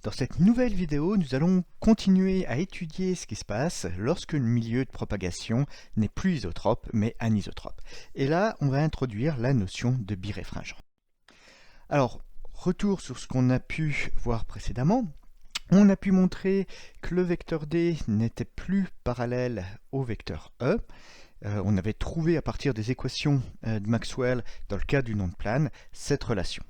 Dans cette nouvelle vidéo, nous allons continuer à étudier ce qui se passe lorsque le milieu de propagation n'est plus isotrope mais anisotrope. Et là, on va introduire la notion de biréfringent. Alors, retour sur ce qu'on a pu voir précédemment. On a pu montrer que le vecteur D n'était plus parallèle au vecteur E. On avait trouvé à partir des équations de Maxwell, dans le cas du nom de plane, cette relation.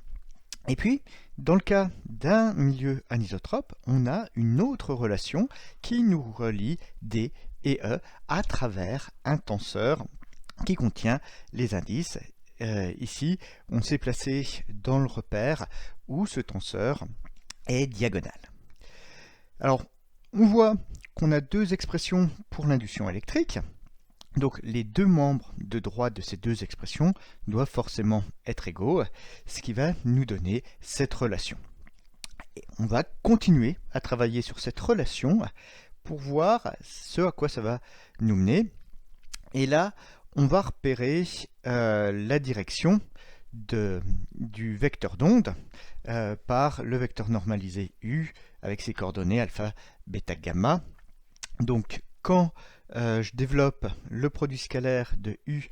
Et puis, dans le cas d'un milieu anisotrope, on a une autre relation qui nous relie D et E à travers un tenseur qui contient les indices. Ici, on s'est placé dans le repère où ce tenseur est diagonal. Alors, on voit qu'on a deux expressions pour l'induction électrique. Donc les deux membres de droite de ces deux expressions doivent forcément être égaux, ce qui va nous donner cette relation. Et on va continuer à travailler sur cette relation pour voir ce à quoi ça va nous mener. Et là, on va repérer la direction du vecteur d'onde par le vecteur normalisé U avec ses coordonnées alpha, bêta, gamma. Donc quand je développe le produit scalaire de U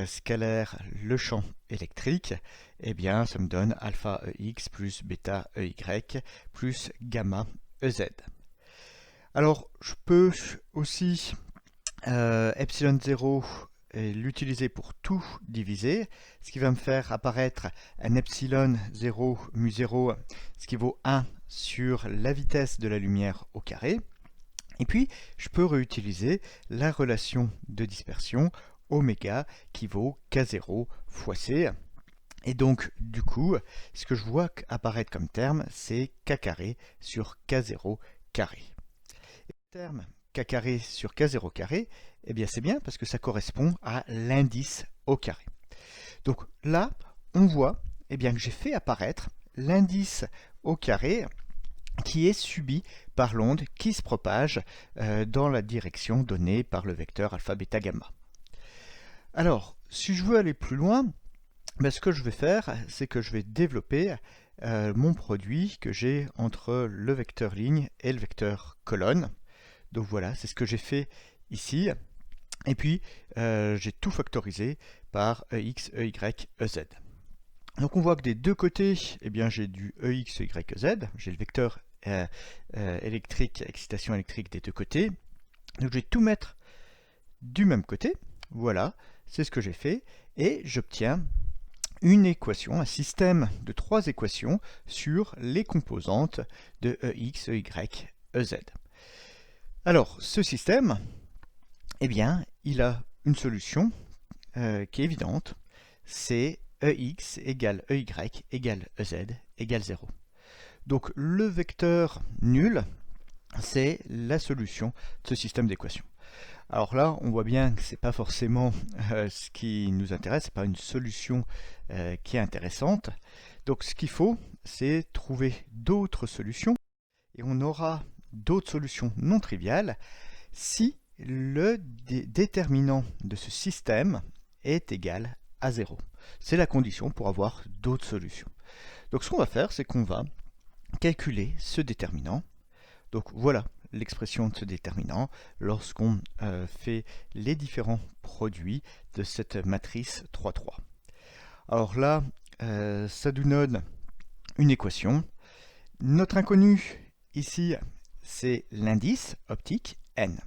scalaire le champ électrique, eh bien ça me donne alpha EX plus bêta EY plus gamma EZ. Alors je peux aussi epsilon 0 l'utiliser pour tout diviser, ce qui va me faire apparaître un epsilon 0 mu 0, ce qui vaut 1 sur la vitesse de la lumière au carré. Et puis, je peux réutiliser la relation de dispersion oméga qui vaut K0 fois C. Et donc, du coup, ce que je vois apparaître comme terme, c'est K carré sur K0 carré. Et le terme K carré sur K0 carré, eh bien c'est bien parce que ça correspond à l'indice au carré. Donc là, on voit eh bien, que j'ai fait apparaître l'indice au carré qui est subi par l'onde qui se propage dans la direction donnée par le vecteur alpha, bêta, gamma. Alors, si je veux aller plus loin, ben, ce que je vais faire, c'est que je vais développer mon produit que j'ai entre le vecteur ligne et le vecteur colonne. Donc voilà, c'est ce que j'ai fait ici. Et puis, j'ai tout factorisé par EX, EY, EZ. Donc on voit que des deux côtés, eh bien, j'ai du EX, EY, EZ. J'ai le vecteur électrique, excitation électrique des deux côtés. Donc je vais tout mettre du même côté. Voilà, c'est ce que j'ai fait. Et j'obtiens une équation, un système de trois équations sur les composantes de EX, EY, EZ. Alors, ce système, eh bien, il a une solution qui est évidente. C'est EX égale EY égale EZ égale 0. Donc le vecteur nul, c'est la solution de ce système d'équations. Alors là, on voit bien que ce n'est pas forcément ce qui nous intéresse, ce n'est pas une solution qui est intéressante. Donc ce qu'il faut, c'est trouver d'autres solutions, et on aura d'autres solutions non triviales si le déterminant de ce système est égal à 0. C'est la condition pour avoir d'autres solutions. Donc ce qu'on va faire, c'est qu'on va calculer ce déterminant. Donc voilà l'expression de ce déterminant lorsqu'on fait les différents produits de cette matrice 3,3. Alors là, ça nous donne une équation. Notre inconnu ici, c'est l'indice optique n.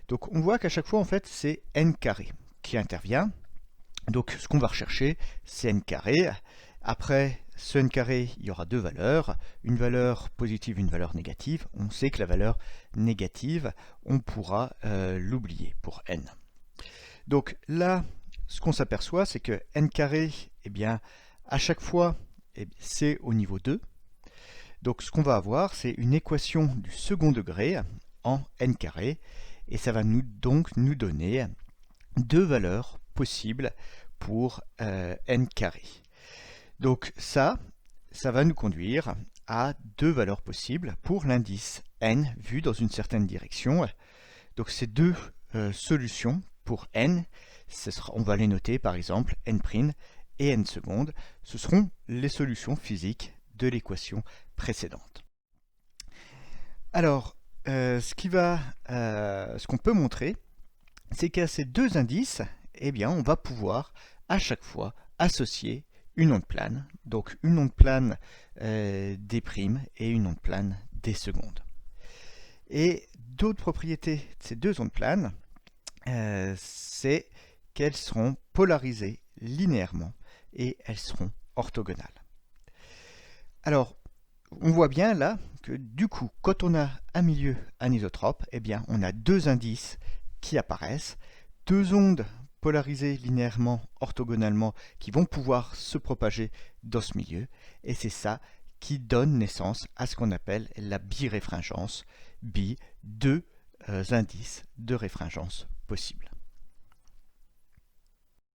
Donc on voit qu'à chaque fois, en fait, c'est n carré qui intervient. Donc ce qu'on va rechercher, c'est n carré. Après ce n carré, il y aura deux valeurs, une valeur positive, une valeur négative. On sait que la valeur négative, on pourra l'oublier pour n. Donc là, ce qu'on s'aperçoit, c'est que n carré, eh bien, à chaque fois, c'est au niveau 2. Donc ce qu'on va avoir, c'est une équation du second degré en n carré, et ça va donc nous donner deux valeurs possibles pour n carré. Donc ça va nous conduire à deux valeurs possibles pour l'indice n vu dans une certaine direction. Donc ces deux solutions pour n, on va les noter par exemple n' et n seconde. Ce seront les solutions physiques de l'équation précédente. Alors, ce qu'on peut montrer, c'est qu'à ces deux indices, eh bien, on va pouvoir à chaque fois associer une onde plane, donc une onde plane des primes et une onde plane des secondes. Et d'autres propriétés de ces deux ondes planes, c'est qu'elles seront polarisées linéairement et elles seront orthogonales. Alors, on voit bien là que du coup, quand on a un milieu anisotrope, eh bien, on a deux indices qui apparaissent, deux ondes polarisées linéairement, orthogonalement, qui vont pouvoir se propager dans ce milieu, et c'est ça qui donne naissance à ce qu'on appelle la biréfringence, deux indices de réfringence possibles.